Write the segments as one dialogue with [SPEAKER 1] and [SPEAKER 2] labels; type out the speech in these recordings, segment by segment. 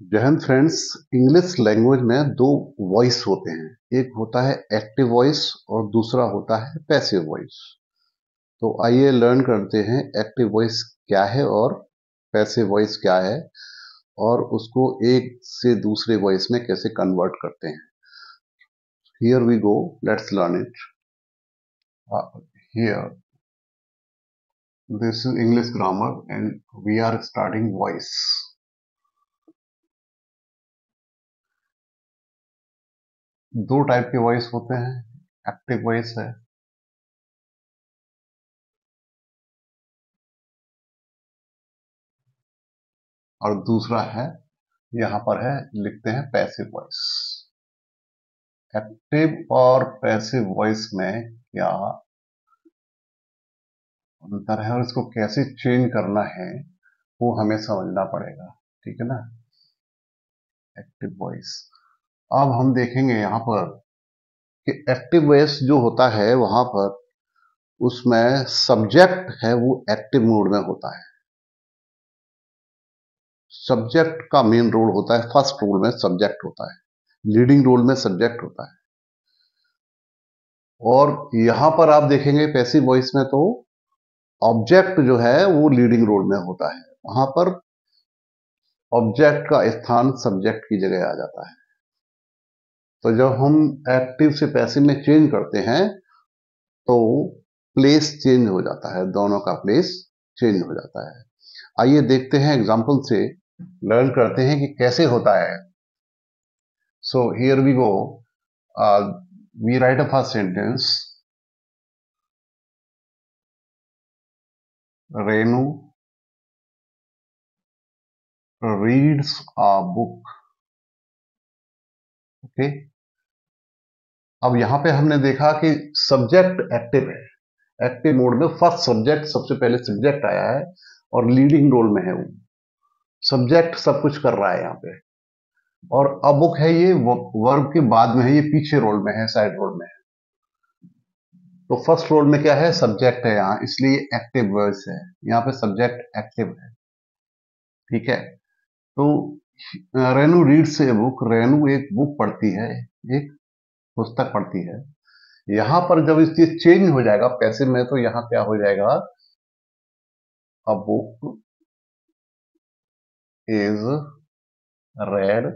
[SPEAKER 1] जय Hind friends. English language में दो वॉइस होते हैं। एक होता है एक्टिव वॉइस और दूसरा होता है पैसिव वॉइस। तो आइए लर्न करते हैं एक्टिव वॉइस क्या है और पैसिव वॉइस क्या है और उसको एक से दूसरे वॉइस में कैसे कन्वर्ट करते हैं। Here we go, let's learn it. Here this is English grammar and we are starting voice. दो टाइप के वॉइस होते हैं। एक्टिव वॉइस है और दूसरा है, यहां पर है, लिखते हैं पैसिव वॉइस। एक्टिव और पैसिव वॉइस में क्या अंतर है और इसको कैसे चेंज करना है वो हमें समझना पड़ेगा। ठीक है ना। एक्टिव वॉइस, अब हम देखेंगे यहां पर कि एक्टिव वॉइस जो होता है वहां पर उसमें सब्जेक्ट है वो एक्टिव मोड में होता है। सब्जेक्ट का मेन रोल होता है, फर्स्ट रोल में सब्जेक्ट होता है, लीडिंग रोल में सब्जेक्ट होता है। और यहां पर आप देखेंगे पैसिव वॉइस में तो ऑब्जेक्ट जो है वो लीडिंग रोल में होता है। वहां पर ऑब्जेक्ट का स्थान सब्जेक्ट की जगह आ जाता है। तो जब हम एक्टिव से पैसिव में चेंज करते हैं तो प्लेस चेंज हो जाता है, दोनों का प्लेस चेंज हो जाता है। आइए देखते हैं, एग्जांपल से लर्न करते हैं कि कैसे होता है। So here we go, we write a first sentence. Renu reads a book. Okay, अब यहां पे हमने देखा कि सब्जेक्ट एक्टिव है। एक्टिव मोड में फर्स्ट सब्जेक्ट, सबसे पहले सब्जेक्ट आया है और लीडिंग रोल में है वो। सब्जेक्ट सब कुछ कर रहा है यहाँ पे। और अब बुक है, ये वर्ब के बाद में है, ये पीछे रोल में है, साइड रोल में है। तो फर्स्ट रोल में क्या है, सब्जेक्ट है यहाँ, इसलिए एक्टिव वॉइस है। यहाँ पे सब्जेक्ट एक्टिव है। ठीक है। तो Renu reads a book, Renu एक बुक पढ़ती है, एक पुस्तक पढ़ती है। यहां पर जब इस चीज चेंज हो जाएगा पैसिव में तो यहां क्या हो जाएगा, a book is read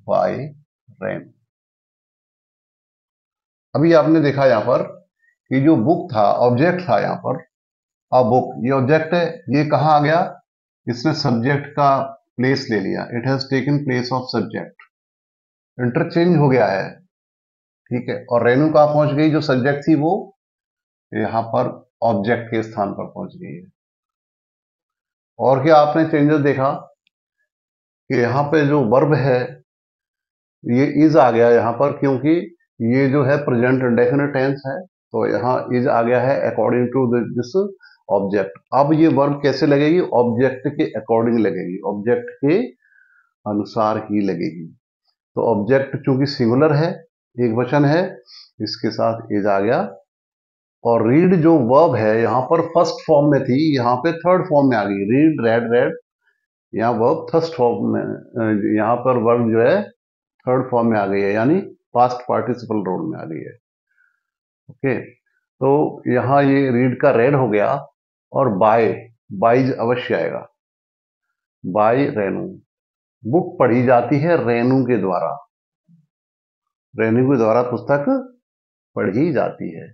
[SPEAKER 1] by Renu. अभी आपने देखा यहां पर कि जो बुक था ऑब्जेक्ट था, यहां पर अ बुक ये ऑब्जेक्ट है, ये कहां आ गया, इसने सब्जेक्ट का प्लेस ले लिया। It has taken place of subject, interchange हो गया है। ठीक है। और रेनू कहां पहुंच गई, जो सब्जेक्ट थी वो यहां पर ऑब्जेक्ट के स्थान पर पहुंच गई है। और क्या आपने चेंजेस देखा कि यहां पे जो वर्ब है ये इज आ गया यहां पर, क्योंकि ये जो है प्रेजेंट इंडेफिनिट टेंस है, तो यहाँ इज आ गया है अकॉर्डिंग टू दिस ऑब्जेक्ट। अब ये वर्ब कैसे लगेगी, ऑब्जेक्ट के अकॉर्डिंग लगेगी, ऑब्जेक्ट के अनुसार ही लगेगी। तो ऑब्जेक्ट चूंकि सिंगुलर है, एक वचन है, इसके साथ इज आ गया। और रीड जो वर्ब है यहाँ पर फर्स्ट फॉर्म में थी, यहाँ पे थर्ड फॉर्म में आ गई। रीड रेड रेड, यहाँ वर्ब फर्स्ट फॉर्म में, यहाँ पर वर्ब जो है थर्ड फॉर्म में आ गई है, यानी पास्ट पार्टिसिपल रोल में आ गई है। ओके। तो यहाँ ये रीड का रेड हो गया और बाय, बाइज अवश्य आएगा। बाय रेनू, बुक पढ़ी जाती है रेनू के द्वारा, रेनू के द्वारा पुस्तक पढ़ी जाती है।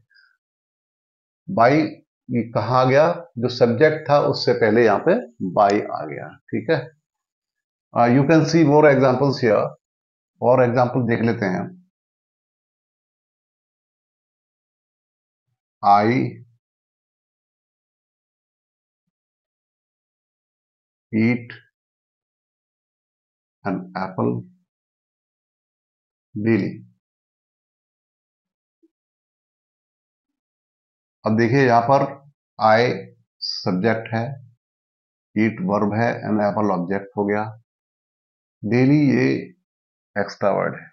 [SPEAKER 1] बाई ये कहा आ गया, जो सब्जेक्ट था उससे पहले यहाँ पे बाई आ गया। ठीक है। You can see more examples here, और एग्जांपल देख लेते हैं। आई ईट एन एप्पल डेली। अब देखिए यहाँ पर आई सब्जेक्ट है, ईट वर्ब है, एन एप्पल ऑब्जेक्ट हो गया, डेली ये एक्स्ट्रा वर्ड है।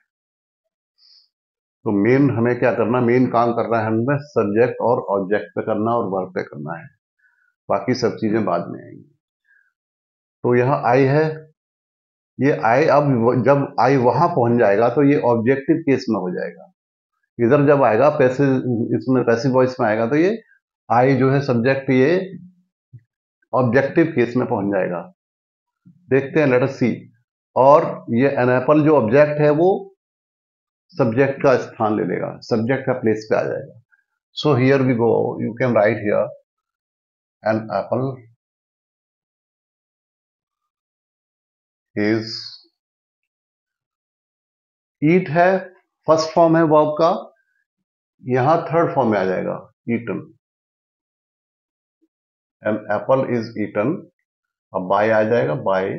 [SPEAKER 1] तो मेन हमें क्या करना, मेन काम करना है हमें सब्जेक्ट और ऑब्जेक्ट पे करना और वर्ब पे करना है, बाकी सब चीजें बाद में आएंगी। तो यहाँ आई है, ये आई अब जब आई वहां पहुंच जाएगा तो ये ऑब्जेक्टिव केस में हो जाएगा। इधर जब आएगा पैसिव, इसमें पैसिव वॉइस में आएगा तो ये आई जो है सब्जेक्ट, ये ऑब्जेक्टिव केस में पहुंच जाएगा। देखते हैं, लेट अस सी। और ये एन एप्पल जो ऑब्जेक्ट है वो सब्जेक्ट का स्थान ले लेगा, सब्जेक्ट का प्लेस पे आ जाएगा। So here we go, you can write here an apple is eat है, फर्स्ट फॉर्म है वर्ब का, यहां थर्ड फॉर्म में आ जाएगा eaten. An apple is eaten, अब बाय आ जाएगा, बाय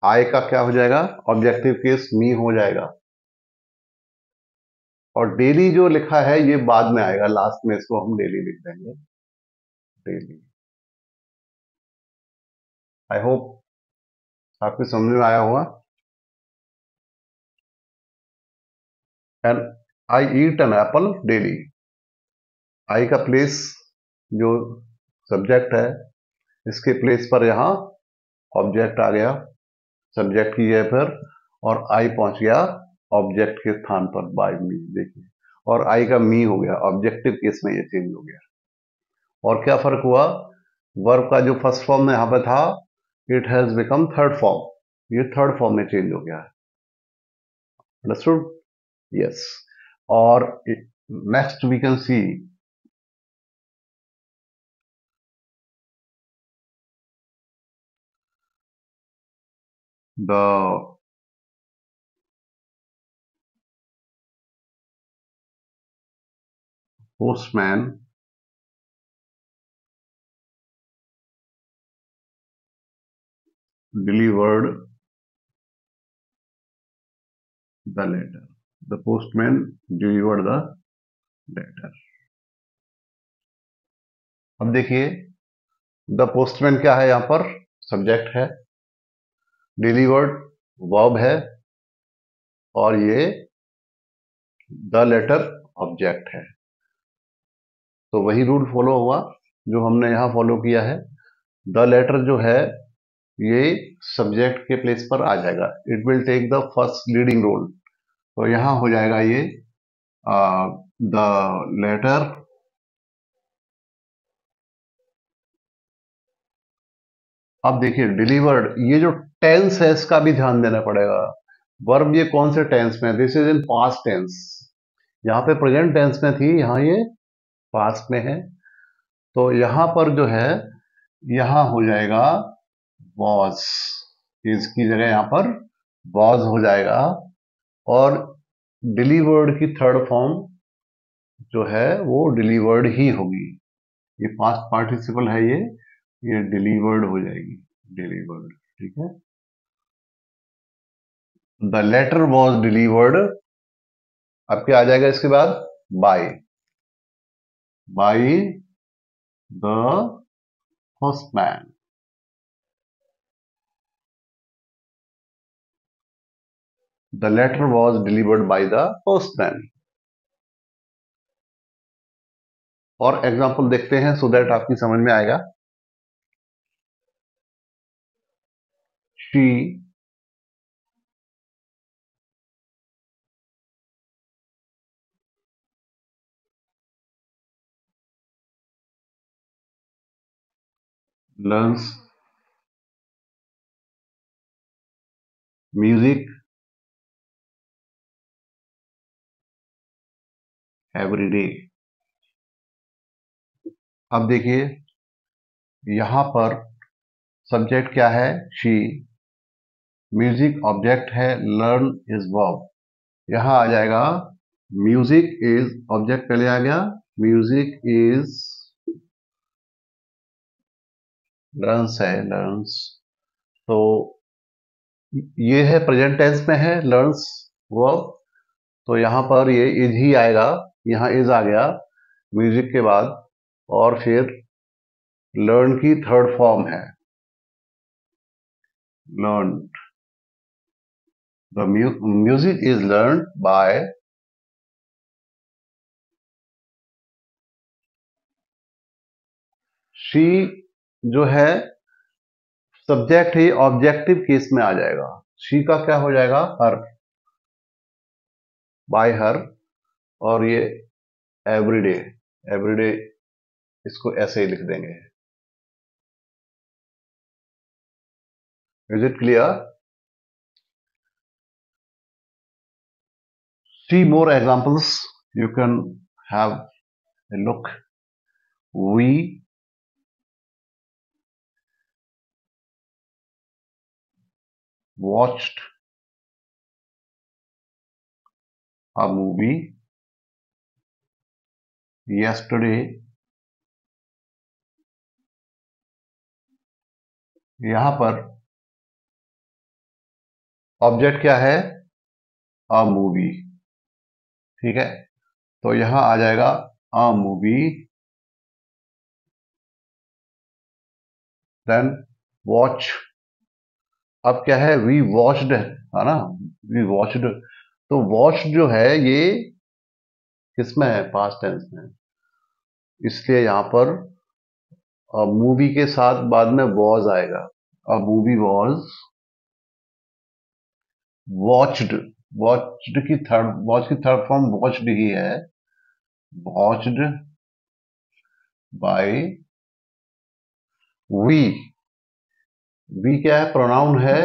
[SPEAKER 1] आई का क्या हो जाएगा, ऑब्जेक्टिव केस मी हो जाएगा। और डेली जो लिखा है ये बाद में आएगा, लास्ट में इसको हम डेली लिख देंगे, डेली। आई होप आपको समझ में आया होगा। And I eat an apple daily, I का प्लेस जो सब्जेक्ट है, इसके प्लेस पर यहां ऑब्जेक्ट आ गया, सब्जेक्ट की जगह पर, और आई पहुंच गया ऑब्जेक्ट के स्थान पर बाय मी, देखिए। और आई का मी हो गया, ऑब्जेक्टिव केस में ये चेंज हो गया। और क्या फर्क हुआ, वर्ब का जो फर्स्ट फॉर्म में यहां पर था, it has become third form, ये थर्ड फॉर्म में चेंज हो गया है। अंडरस्टूड? यस। और next we can see the postman delivered the letter. The postman delivered the letter. अब देखिए, द पोस्टमैन क्या है, यहां पर सब्जेक्ट है, डिलीवर्ड वर्ब है, और ये द लेटर ऑब्जेक्ट है। तो वही रूल फॉलो हुआ जो हमने यहां फॉलो किया है। द लेटर जो है ये सब्जेक्ट के प्लेस पर आ जाएगा, it will take the first leading role. तो यहां हो जाएगा ये द लेटर। अब देखिए डिलीवर्ड, ये जो टेंस है इसका भी ध्यान देना पड़ेगा। वर्ब ये कौन से टेंस में, this is in past tense, यहाँ पे प्रेजेंट टेंस में थी, यहाँ ये पास्ट में है। तो यहां पर जो है, यहां हो जाएगा वॉज, इसकी जगह यहां पर वॉज हो जाएगा। और डिलीवर्ड की थर्ड फॉर्म जो है वो डिलीवर्ड ही होगी, ये पास्ट पार्टिसिपल है, ये डिलीवर्ड हो जाएगी, डिलीवर्ड। ठीक है, द लेटर वॉज डिलीवर्ड, अब क्या आ जाएगा इसके बाद, by, by the postman. The letter was delivered by the postman. और एग्जाम्पल देखते हैं सो दैट आपकी समझ में आएगा। She learns music every day। अब देखिए यहां पर सब्जेक्ट क्या है, शी, म्यूजिक ऑब्जेक्ट है, लर्न इज वर्ब। यहां आ जाएगा म्यूजिक इज, ऑब्जेक्ट पहले आ गया, म्यूजिक इज लर्न्स है, लर्न्स। तो ये है प्रेजेंट टेंस में है लर्न्स वर्ब, तो यहां पर ये इज ही आएगा, यहां इज आ गया म्यूजिक के बाद। और फिर लर्न की थर्ड फॉर्म है learn, the music is learn by, she जो है सब्जेक्ट ही ऑब्जेक्टिव केस में आ जाएगा। शी का क्या हो जाएगा? हर, बाय हर, और ये एवरीडे, एवरीडे इसको ऐसे ही लिख देंगे। Is it clear? See more examples. You can have a look. We watched a movie yesterday. यहां पर ऑब्जेक्ट क्या है? A movie. ठीक है, तो यहां आ जाएगा अ मूवी, देन वॉच। अब क्या है? वी वॉच्ड है ना, वी वॉच्ड। तो वॉच जो है ये किसमें है? पास्ट टेंस में, इसलिए यहां पर मूवी के साथ बाद में वॉज आएगा। A movie was watched. Watch की थर्ड फॉर्म वॉच्ड ही है। Watched by we. वी क्या है? प्रोनाउन है,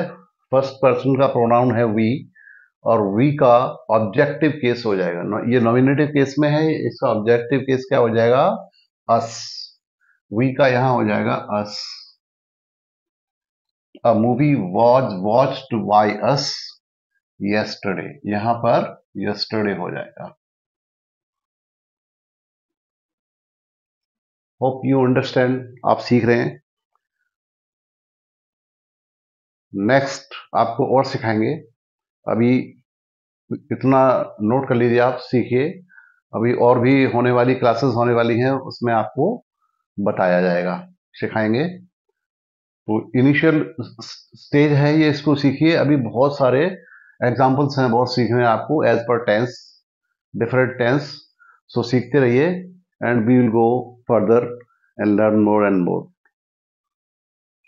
[SPEAKER 1] फर्स्ट पर्सन का प्रोनाउन है वी, और वी का ऑब्जेक्टिव केस हो जाएगा। ये नॉमिनेटिव केस में है, इसका ऑब्जेक्टिव केस क्या हो जाएगा? अस। वी का यहां हो जाएगा us. A movie was watched by us yesterday, यहां पर यस्टरडे हो जाएगा। होप यू अंडरस्टैंड, आप सीख रहे हैं। नेक्स्ट आपको और सिखाएंगे। अभी इतना नोट कर लीजिए, आप सीखिए। अभी और भी होने वाली क्लासेस होने वाली हैं, उसमें आपको बताया जाएगा, सिखाएंगे। तो इनिशियल स्टेज है ये, इसको सीखिए। अभी बहुत सारे एग्जाम्पल्स हैं, बहुत सीखने हैं आपको as per tense, different tense. So सीखते रहिए, and we will go further and learn more and more.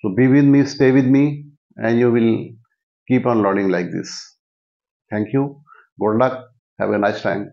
[SPEAKER 1] So be with me, stay with me, and you will keep on learning like this. Thank you. Good luck. Have a nice time.